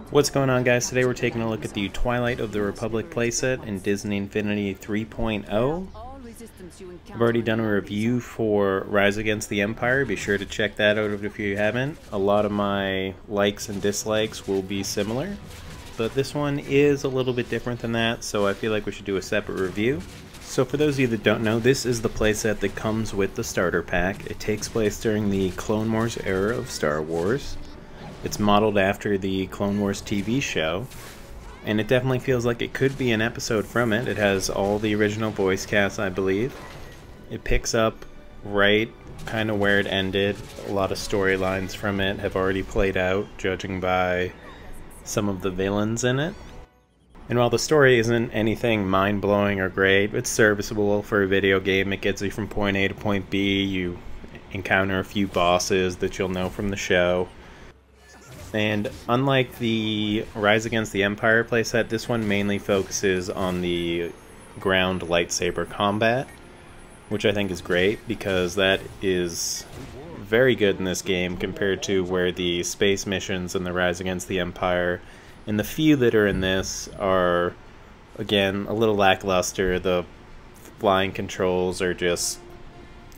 What's going on, guys? Today we're taking a look at the Twilight of the Republic playset in Disney Infinity 3.0. I've already done a review for Rise Against the Empire. Be sure to check that out if you haven't. A lot of my likes and dislikes will be similar, but this one is a little bit different than that, so I feel like we should do a separate review. So for those of you that don't know, this is the playset that comes with the starter pack. It takes place during the Clone Wars era of Star Wars. It's modeled after the Clone Wars TV show, and it definitely feels like it could be an episode from it. It has all the original voice casts, I believe. It picks up right kind of where it ended. A lot of storylines from it have already played out, judging by some of the villains in it. And while the story isn't anything mind-blowing or great, it's serviceable for a video game. It gets you from point A to point B. You encounter a few bosses that you'll know from the show. And unlike the Rise Against the Empire playset, this one mainly focuses on the ground lightsaber combat, which I think is great because that is very good in this game compared to where the space missions in the Rise Against the Empire and the few that are in this are, again, a little lackluster. The flying controls are just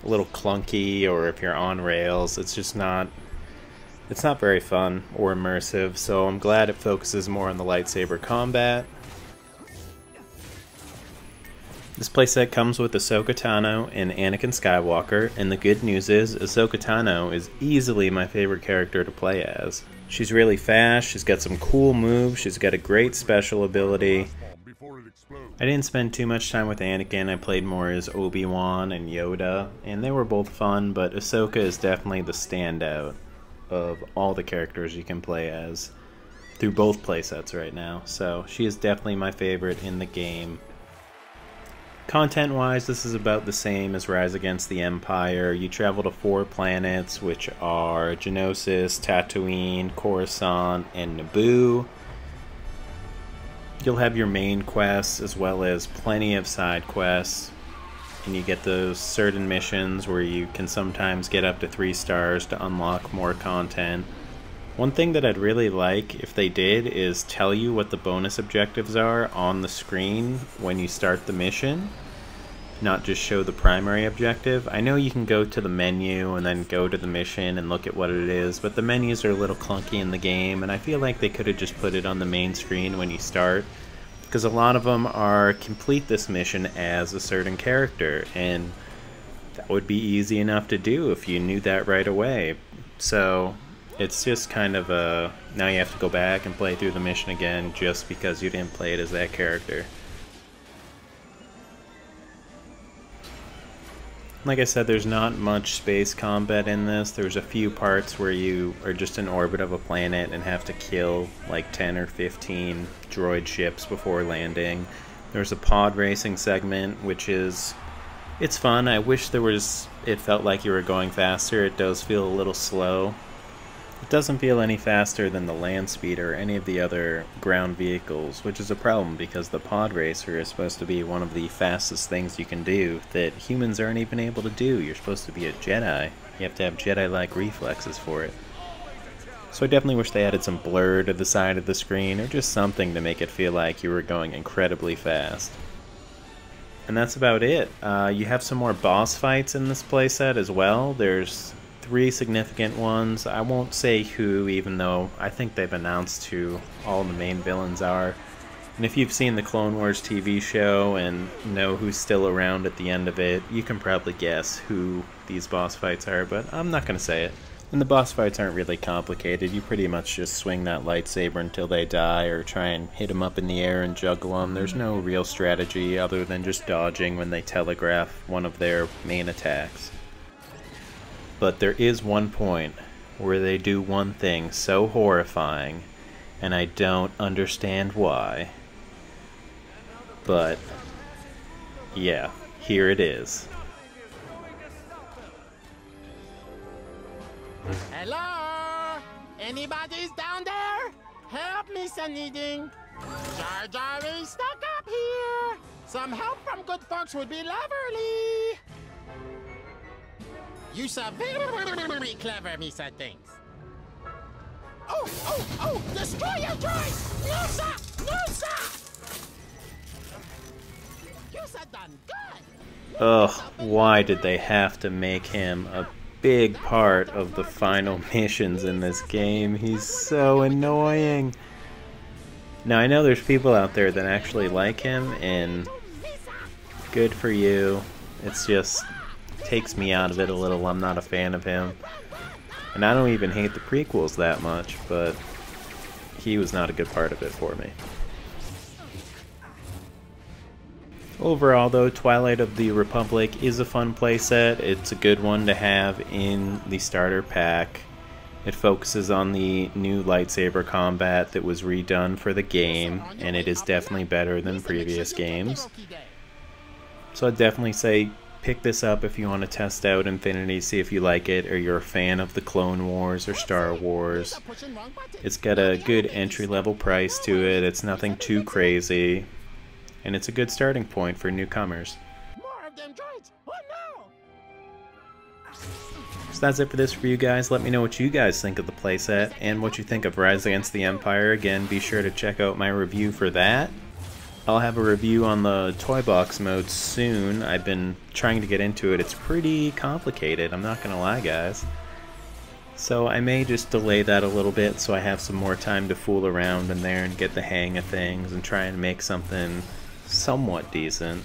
a little clunky, or if you're on rails, it's just not... it's not very fun or immersive, so I'm glad it focuses more on the lightsaber combat. This playset comes with Ahsoka Tano and Anakin Skywalker, and the good news is Ahsoka Tano is easily my favorite character to play as. She's really fast, she's got some cool moves, she's got a great special ability. I didn't spend too much time with Anakin. I played more as Obi-Wan and Yoda, and they were both fun, but Ahsoka is definitely the standout of all the characters you can play as through both playsets right now. So she is definitely my favorite in the game. Content-wise, this is about the same as Rise Against the Empire. You travel to 4 planets, which are Geonosis, Tatooine, Coruscant, and Naboo. You'll have your main quests as well as plenty of side quests. And you get those certain missions where you can sometimes get up to 3 stars to unlock more content. One thing that I'd really like if they did is tell you what the bonus objectives are on the screen when you start the mission, not just show the primary objective. I know you can go to the menu and then go to the mission and look at what it is, but the menus are a little clunky in the game, and I feel like they could have just put it on the main screen when you start. Because a lot of them are complete this mission as a certain character, and that would be easy enough to do if you knew that right away. So it's just kind of a, now you have to go back and play through the mission again just because you didn't play it as that character. Like I said, there's not much space combat in this. There's a few parts where you are just in orbit of a planet and have to kill like 10 or 15 droid ships before landing. There's a pod racing segment, which is... it's fun. I wish there was... it felt like you were going faster. It does feel a little slow. It doesn't feel any faster than the land speed or any of the other ground vehicles, which is a problem because the pod racer is supposed to be one of the fastest things you can do that humans aren't even able to do. You're supposed to be a Jedi. You have to have Jedi-like reflexes for it. So I definitely wish they added some blur to the side of the screen or just something to make it feel like you were going incredibly fast. And that's about it. You have some more boss fights in this playset as well. There's 3 significant ones. I won't say who, even though I think they've announced who all the main villains are. And if you've seen the Clone Wars TV show and know who's still around at the end of it, you can probably guess who these boss fights are, but I'm not going to say it. And the boss fights aren't really complicated. You pretty much just swing that lightsaber until they die or try and hit them up in the air and juggle them. There's no real strategy other than just dodging when they telegraph one of their main attacks. But there is one point where they do one thing so horrifying, and I don't understand why. But, yeah, here it is. Hello? Anybody's down there? Help me, son needing. Jar Jar is stuck up here. Some help from good folks would be lovely. You are very clever, me said things. Oh! Destroy your droid! No, sir! No, sir! You said done good! Ugh, why did they have to make him a big part of the final missions in this game? He's so annoying. Now, I know there's people out there that actually like him, and good for you. It's just takes me out of it a little. I'm not a fan of him. And I don't even hate the prequels that much, but he was not a good part of it for me. Overall though, Twilight of the Republic is a fun playset. It's a good one to have in the starter pack. It focuses on the new lightsaber combat that was redone for the game, and it is definitely better than previous games. So I'd definitely say pick this up if you want to test out Infinity, see if you like it, or you're a fan of the Clone Wars or Star Wars. It's got a good entry-level price to it, it's nothing too crazy, and it's a good starting point for newcomers. So that's it for this review, guys. Let me know what you guys think of the playset, and what you think of Rise Against the Empire. Again, be sure to check out my review for that. I'll have a review on the toy box mode soon. I've been trying to get into it. It's pretty complicated, I'm not gonna lie, guys. So I may just delay that a little bit so I have some more time to fool around in there and get the hang of things and try and make something somewhat decent.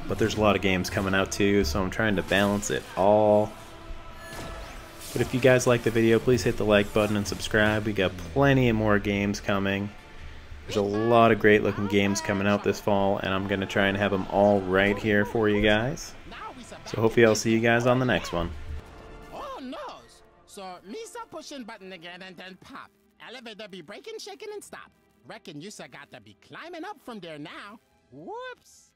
But there's a lot of games coming out too, so I'm trying to balance it all. But if you guys like the video, please hit the like button and subscribe. We got plenty of more games coming. There's a lot of great looking games coming out this fall, and I'm going to try and have them all right here for you guys. So hopefully I'll see you guys on the next one. Oh no! So Misa pushing button again and then pop. Elevator be breaking, shaking and stop. Reckon you got to be climbing up from there now. Whoops!